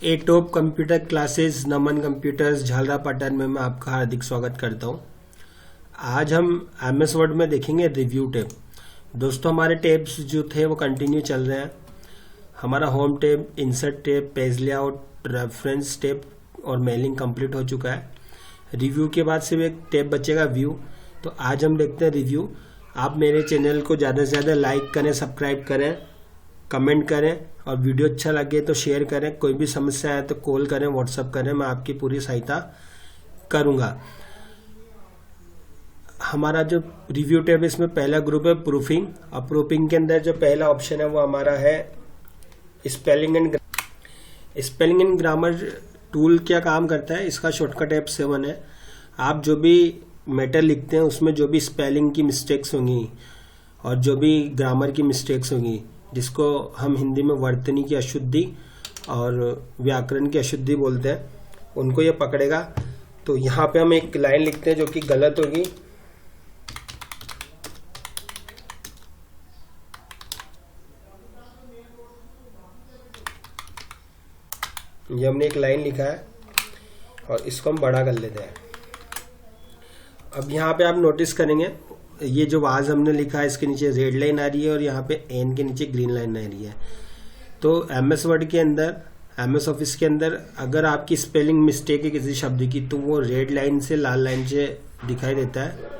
ए top computer classes नमन computers Jhalrapatan में मैं आपका हार्दिक स्वागत करता हूं। आज हम एमएस वर्ड में देखेंगे रिव्यू टैब। दोस्तों, हमारे टैब्स जो थे वो कंटिन्यू चल रहे हैं। हमारा home tab, insert tab, page layout, reference tab और मेलिंग कंप्लीट हो चुका है। रिव्यू के बाद सिर्फ एक टैब बचेगा, व्यू। तो आज हम देखते हैं रिव्यू। आप मेरे चैनल को ज़्यादा से ज़्यादा लाइक करें, सब्सक्राइब करें, कमेंट करें और वीडियो अच्छा लगे तो शेयर करें। कोई भी समस्या है तो कॉल करें, व्हाट्सअप करें, मैं आपकी पूरी सहायता करूंगा। हमारा जो रिव्यू टैब है इसमें पहला ग्रुप है प्रूफिंग। और प्रूफिंग के अंदर जो पहला ऑप्शन है वो हमारा है स्पेलिंग एंड ग्रामर टूल। क्या काम करता है, इसका शॉर्टकट F7 है। आप जो भी मैटर लिखते हैं उसमें जो भी स्पेलिंग की मिस्टेक्स होंगी और जो भी ग्रामर की मिस्टेक्स होंगी, जिसको हम हिंदी में वर्तनी की अशुद्धि और व्याकरण की अशुद्धि बोलते हैं, उनको ये पकड़ेगा। तो यहाँ पे हम एक लाइन लिखते हैं जो कि गलत होगी। ये हमने एक लाइन लिखा है और इसको हम बड़ा कर लेते हैं। अब यहाँ पे आप नोटिस करेंगे ये जो वाज हमने लिखा है इसके नीचे रेड लाइन आ रही है और यहाँ पे एन के नीचे ग्रीन लाइन आ रही है। तो एमएस वर्ड के अंदर, एमएस ऑफिस के अंदर अगर आपकी स्पेलिंग मिस्टेक है किसी शब्द की तो वो रेड लाइन से लाल लाइन से दिखाई देता है,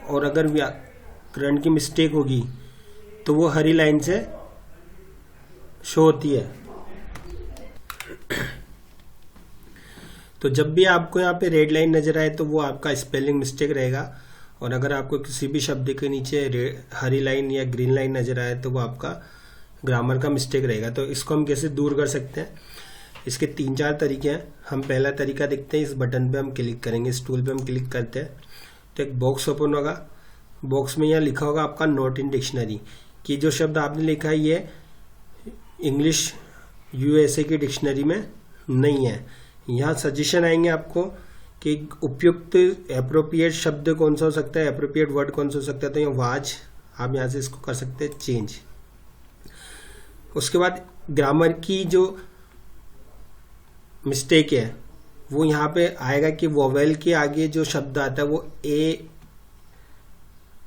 और अगर व्याकरण की मिस्टेक होगी तो वो हरी लाइन से शो होती है। तो जब भी आपको यहाँ पे रेड लाइन नजर आए तो वो आपका स्पेलिंग मिस्टेक रहेगा, और अगर आपको किसी भी शब्द के नीचे हरी लाइन या ग्रीन लाइन नजर आए तो वो आपका ग्रामर का मिस्टेक रहेगा। तो इसको हम कैसे दूर कर सकते हैं, इसके 3-4 तरीके हैं। हम पहला तरीका देखते हैं। इस बटन पे हम क्लिक करेंगे, इस टूल पे हम क्लिक करते हैं तो एक बॉक्स ओपन होगा। बॉक्स में यहाँ लिखा होगा आपका नॉट इन डिक्शनरी, कि जो शब्द आपने लिखा है ये इंग्लिश यूएसए की डिक्शनरी में नहीं है। यहाँ सजेशन आएंगे आपको कि उपयुक्त एप्रोप्रिएट शब्द कौन सा हो सकता है, एप्रोप्रिएट वर्ड कौन सा हो सकता है। तो ये वाज, आप यहाँ से इसको कर सकते हैं चेंज। उसके बाद ग्रामर की जो मिस्टेक है वो यहाँ पे आएगा कि वोवेल के आगे जो शब्द आता है वो ए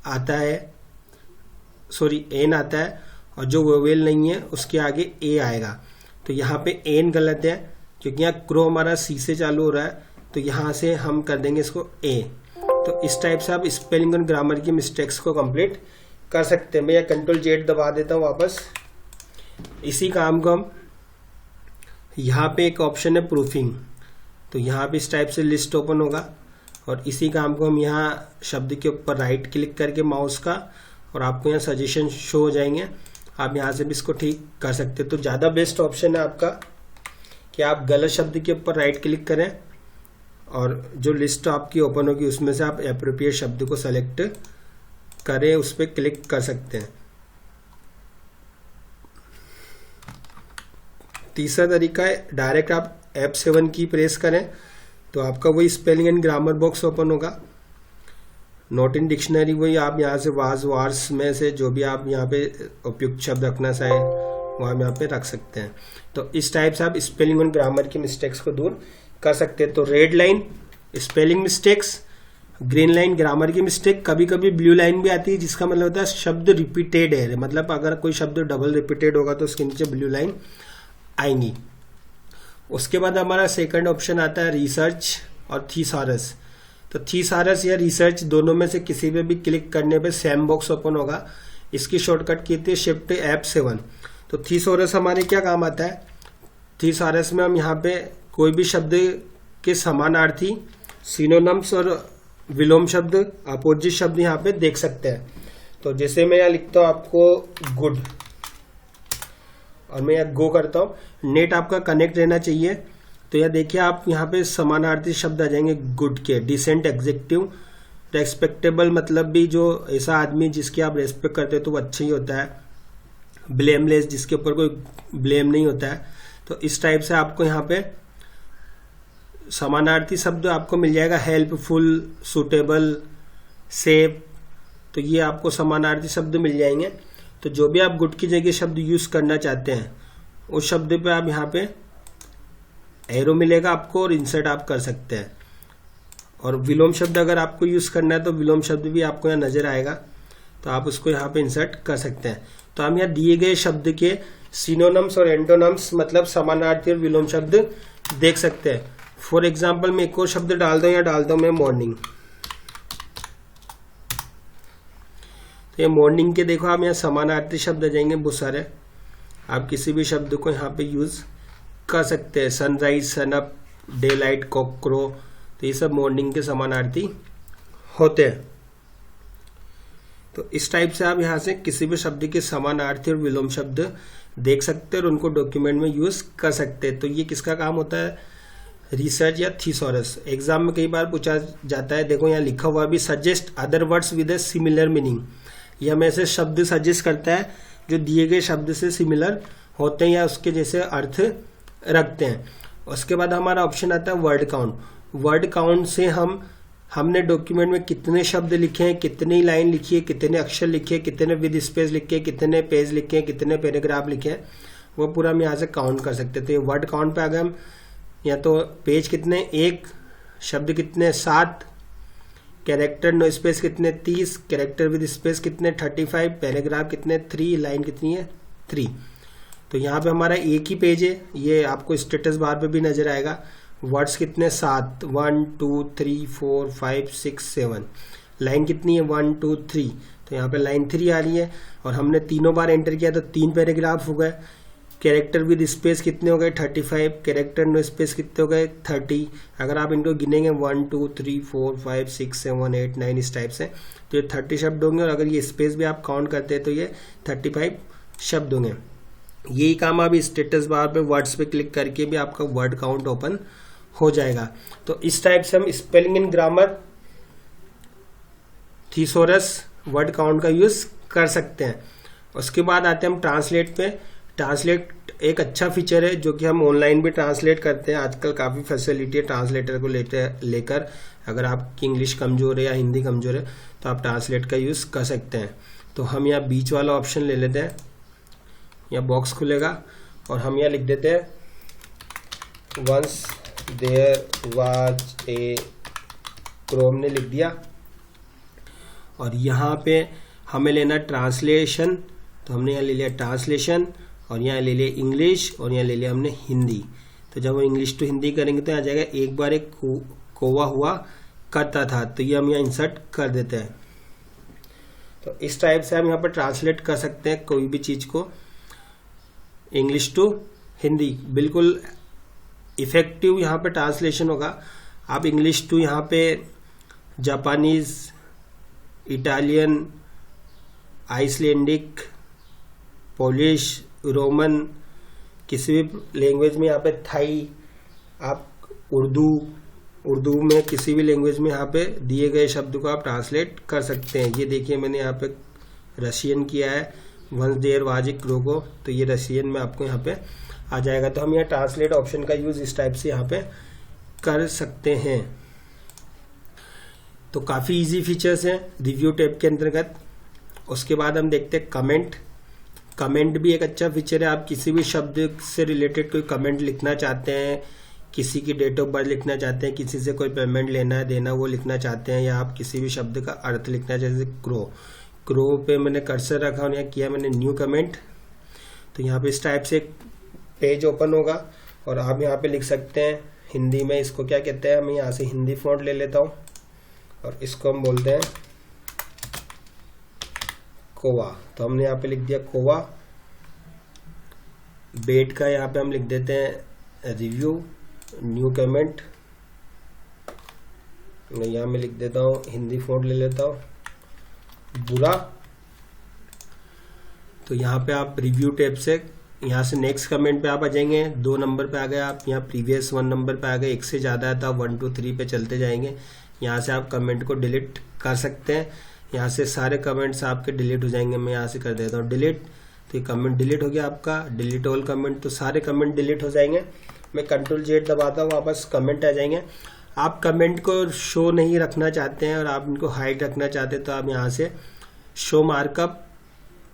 आता है, सॉरी एन आता है, और जो वोवेल नहीं है उसके आगे ए आएगा। तो यहाँ पे एन गलत है क्योंकि यहाँ क्रो हमारा सी से चालू हो रहा है, तो यहाँ से हम कर देंगे इसको ए। तो इस टाइप से आप स्पेलिंग और ग्रामर की मिस्टेक्स को कंप्लीट कर सकते हैं। मैं Ctrl+Z दबा देता हूँ वापस। इसी काम को हम, यहाँ पे एक ऑप्शन है प्रूफिंग, तो यहाँ पे इस टाइप से लिस्ट ओपन होगा, और इसी काम को हम यहाँ शब्द के ऊपर राइट क्लिक करके माउस का, और आपको यहाँ सजेशन शो हो जाएंगे। आप यहाँ से भी इसको ठीक कर सकते हैं। तो ज़्यादा बेस्ट ऑप्शन है आपका कि आप गलत शब्द के ऊपर राइट क्लिक करें और जो लिस्ट आपकी ओपन होगी उसमें से आप एप्रोप्रिएट शब्द को सेलेक्ट करें, उस पर क्लिक कर सकते हैं। तीसरा तरीका है डायरेक्ट आप F7 की प्रेस करें तो आपका वही spelling and grammar box open होगा। नॉट इन डिक्शनरी वही आप यहाँ से वाज वार्स में से जो भी आप यहाँ पे उपयुक्त शब्द रखना चाहें वो हम यहाँ पे रख सकते हैं। तो इस टाइप से आप स्पेलिंग और ग्रामर की मिस्टेक्स को दूर कर सकते हैं। तो red line spelling mistakes, green line grammar की मिस्टेक, कभी कभी ब्लू लाइन भी आती है जिसका मतलब होता है शब्द रिपीटेड है। मतलब अगर कोई शब्द डबल रिपीटेड होगा तो उसके नीचे ब्लू लाइन आएंगी। उसके बाद हमारा सेकंड ऑप्शन आता है रिसर्च और थीसॉरस। तो थीसॉरस या रिसर्च दोनों में से किसी पे भी क्लिक करने पे सेम बॉक्स ओपन होगा। इसकी शॉर्टकट की थी शिफ्ट F7। तो थीसॉरस हमारे क्या काम आता है, थीसॉरस में हम यहाँ पे कोई भी शब्द के समानार्थी सिनोनिम्स और विलोम शब्द, अपोजिट शब्द यहाँ पे देख सकते हैं। तो जैसे मैं यहाँ लिखता हूँ आपको गुड, और मैं यहाँ गो करता हूँ। नेट आपका कनेक्ट रहना चाहिए। तो यह देखिए आप यहाँ पे समानार्थी शब्द आ जाएंगे गुड के। डिसेंट एग्जेक्टिव, रेस्पेक्टेबल मतलब भी जो ऐसा आदमी जिसकी आप रेस्पेक्ट करते हो तो वो अच्छा ही होता है। ब्लेमलेस, जिसके ऊपर कोई ब्लेम नहीं होता है। तो इस टाइप से आपको यहाँ पे समानार्थी शब्द आपको मिल जाएगा। हेल्पफुल, सुटेबल, सेफ, तो ये आपको समानार्थी शब्द मिल जाएंगे। तो जो भी आप गुड की जगह शब्द यूज करना चाहते हैं उस शब्द पे आप यहाँ पे एरो मिलेगा आपको और इंसर्ट आप कर सकते हैं। और विलोम शब्द अगर आपको यूज करना है तो विलोम शब्द भी आपको यहाँ नजर आएगा, तो आप उसको यहाँ पे इंसर्ट कर सकते हैं। तो हम यहाँ दिए गए शब्द के सिनोनिम्स और एंटोनिम्स मतलब समानार्थी और विलोम शब्द देख सकते हैं। फॉर एग्जाम्पल मैं एक और शब्द डाल दूं, यहाँ डाल दूं मैं मॉर्निंग। तो ये मॉर्निंग के देखो आप यहाँ समानार्थी शब्द आ जाएंगे बहुत सारे, आप किसी भी शब्द को यहाँ पे यूज कर सकते हैं। सनराइज, सनअप, डे लाइट, कॉकक्रो, तो ये सब मॉर्निंग के समानार्थी होते हैं। तो इस टाइप से आप यहाँ से किसी भी शब्द के समानार्थी और विलोम शब्द देख सकते हैं और उनको डॉक्यूमेंट में यूज कर सकते हैं। तो ये किसका काम होता है, रिसर्च या थीसॉरस। एग्जाम में कई बार पूछा जाता है, देखो यहाँ लिखा हुआ भी suggest other words with a similar meaning. ये हमें ऐसे शब्द सजेस्ट करता है जो दिए गए शब्द से सिमिलर होते हैं या उसके जैसे अर्थ रखते हैं। उसके बाद हमारा ऑप्शन आता है वर्ड काउंट। वर्ड काउंट से हमने डॉक्यूमेंट में कितने शब्द लिखे हैं, कितनी लाइन लिखी है, कितने अक्षर लिखे हैं, कितने विद स्पेस लिखे हैं, कितने पेज लिखे हैं, कितने पैराग्राफ लिखे हैं, वो पूरा हम यहाँ से काउंट कर सकते थे। वर्ड काउंट पे आ गए हम, या तो पेज कितने, 1, शब्द कितने, 7, कैरेक्टर नो स्पेस कितने, 30, कैरेक्टर विद स्पेस कितने, 35, पैराग्राफ कितने, 3, लाइन कितनी है, 3। तो यहाँ पे हमारा एक ही पेज है, ये आपको स्टेटस बार पे भी नजर आएगा। वर्ड्स कितने, 7, 1 2 3 4 5 6 7। लाइन कितनी है, 1 2 3, तो यहाँ पे लाइन 3 आ रही है और हमने तीनों बार एंटर किया तो 3 पैराग्राफ हो गए। कैरेक्टर विद स्पेस कितने हो गए, 35, कैरेक्टर नो स्पेस कितने हो गए, 30। अगर आप इनको गिनेंगे 1 2 3 4 5 6 7 8 9 इस टाइप से, तो ये 30 शब्द होंगे। और अगर ये स्पेस भी आप काउंट करते हैं तो ये 35 शब्द होंगे। यही काम आप स्टेटस बार पे वर्ड्स पे क्लिक करके भी आपका वर्ड काउंट ओपन हो जाएगा। तो इस टाइप से हम spelling and grammar, thesaurus, word count का यूज कर सकते हैं। उसके बाद आते हैं हम ट्रांसलेट पे। ट्रांसलेट एक अच्छा फीचर है जो कि हम ऑनलाइन भी ट्रांसलेट करते हैं। आजकल काफ़ी फैसिलिटी है ट्रांसलेटर को लेकर। अगर आपकी इंग्लिश कमज़ोर है या हिंदी कमज़ोर है तो आप ट्रांसलेट का यूज़ कर सकते हैं। तो हम यहाँ बीच वाला ऑप्शन ले लेते हैं, यहाँ बॉक्स खुलेगा और हम यहाँ लिख देते हैं once there was a crow, हमने लिख दिया। और यहाँ पे हमें लेना ट्रांसलेशन, तो हमने यहाँ ले लिया ट्रांसलेशन और यहाँ ले लिया इंग्लिश और यहाँ ले लिया हमने हिंदी। तो जब हम इंग्लिश टू हिंदी करेंगे तो यहाँ जाएगा एक बार एक कौवा हुआ करता था, तो ये हम यहाँ इंसर्ट कर देते हैं। तो इस टाइप से हम यहाँ पर ट्रांसलेट कर सकते हैं कोई भी चीज़ को इंग्लिश टू हिंदी। बिल्कुल इफेक्टिव यहाँ पे ट्रांसलेशन होगा। आप इंग्लिश टू यहाँ पे Japanese, Italian, Icelandic, Polish, Roman, किसी भी लैंग्वेज में, यहाँ पे थाई, आप उर्दू में किसी भी लैंग्वेज में यहाँ पे दिए गए शब्द को आप ट्रांसलेट कर सकते हैं। ये देखिए मैंने यहाँ पे रशियन किया है, once there was a crow, तो ये रशियन में आपको यहाँ पे आ जाएगा। तो हम यहाँ ट्रांसलेट ऑप्शन का यूज इस टाइप से यहाँ पे कर सकते हैं। तो काफ़ी इजी फीचर्स हैं रिव्यू टैब के अंतर्गत। उसके बाद हम देखते हैं कमेंट। कमेंट भी एक अच्छा फीचर है। आप किसी भी शब्द से रिलेटेड कोई कमेंट लिखना चाहते हैं, किसी की डेट ऑफ बर्थ लिखना चाहते हैं, किसी से कोई पेमेंट लेना है देना वो लिखना चाहते हैं, या आप किसी भी शब्द का अर्थ लिखना चाहते हैं, जैसे क्रो पे मैंने कर्सर रखा और यहाँ किया मैंने न्यू कमेंट। तो यहाँ पे इस टाइप से एक पेज ओपन होगा और आप यहाँ पे लिख सकते हैं हिंदी में, इसको क्या कहते हैं, मैं यहाँ से हिंदी फॉन्ट ले लेता हूँ और इसको हम बोलते हैं कोवा। तो हमने यहाँ पे लिख दिया कोवा। बेट का यहाँ पे हम लिख देते हैं रिव्यू, न्यू कमेंट। मैं यहाँ में लिख देता हूँ, हिंदी फॉन्ट ले लेता हूँ, बुरा। तो यहाँ पे आप रिव्यू टैब से यहाँ से नेक्स्ट कमेंट पे आप आ जाएंगे। 2 नंबर पे आ गए आप, यहाँ प्रीवियस 1 नंबर पे आ गए, 1 से ज़्यादा है तो 1 2 3 पे चलते जाएंगे। यहाँ से आप कमेंट को डिलीट कर सकते हैं। यहाँ से सारे कमेंट्स आपके डिलीट हो जाएंगे। मैं यहाँ से कर देता हूँ डिलीट, तो ये कमेंट डिलीट हो गया आपका। डिलीट ऑल कमेंट, तो सारे कमेंट डिलीट हो जाएंगे। मैं Ctrl+Z दबाता हूँ, वापस कमेंट आ जाएंगे। आप कमेंट को शो नहीं रखना चाहते हैं और आप इनको हाइड रखना चाहते हैं तो आप यहाँ से शो मार्कअप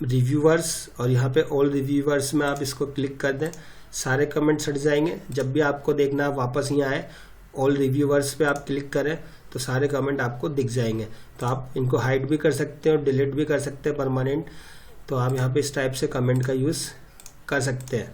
रिव्यूअर्स और यहाँ पे ऑल रिव्यूअर्स में आप इसको क्लिक कर दें, सारे कमेंट्स हट जाएंगे। जब भी आपको देखना है वापस यहाँ आए, ऑल रिव्यूअर्स पे आप क्लिक करें तो सारे कमेंट आपको दिख जाएंगे। तो आप इनको हाइड भी कर सकते हैं और डिलीट भी कर सकते हैं परमानेंट। तो आप यहाँ पे इस टाइप से कमेंट का यूज़ कर सकते हैं।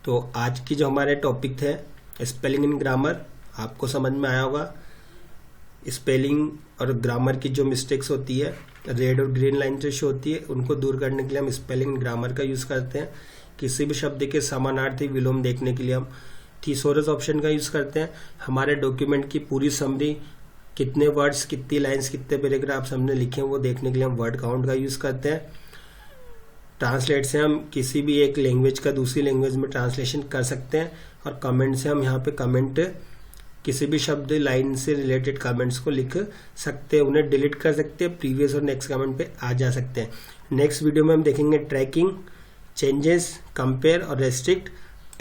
तो आज की जो हमारे टॉपिक थे स्पेलिंग इन ग्रामर, आपको समझ में आया होगा। स्पेलिंग और ग्रामर की जो मिस्टेक्स होती है, रेड और ग्रीन लाइन जो शो होती है, उनको दूर करने के लिए हम स्पेलिंग इन ग्रामर का यूज़ करते हैं। किसी भी शब्द के समानार्थी विलोम देखने के लिए हम थिसॉरस ऑप्शन का यूज़ करते हैं। हमारे डॉक्यूमेंट की पूरी समरी, कितने वर्ड्स, कितनी लाइन्स, कितने पैराग्राफ्स हमने लिखे हैं वो देखने के लिए हम वर्ड काउंट का यूज़ करते हैं। ट्रांसलेट से हम किसी भी एक लैंग्वेज का दूसरी लैंग्वेज में ट्रांसलेशन कर सकते हैं। और कमेंट से हम यहाँ पे कमेंट, किसी भी शब्द लाइन से रिलेटेड कमेंट्स को लिख सकते हैं, उन्हें डिलीट कर सकते हैं, प्रीवियस और नेक्स्ट कमेंट पे आ जा सकते हैं। नेक्स्ट वीडियो में हम देखेंगे ट्रैकिंग, चेंजेस, कंपेयर और रेस्ट्रिक्ट,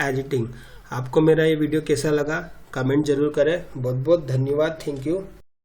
एडिटिंग। आपको मेरा ये वीडियो कैसा लगा कमेंट जरूर करें। बहुत बहुत धन्यवाद, थैंक यू।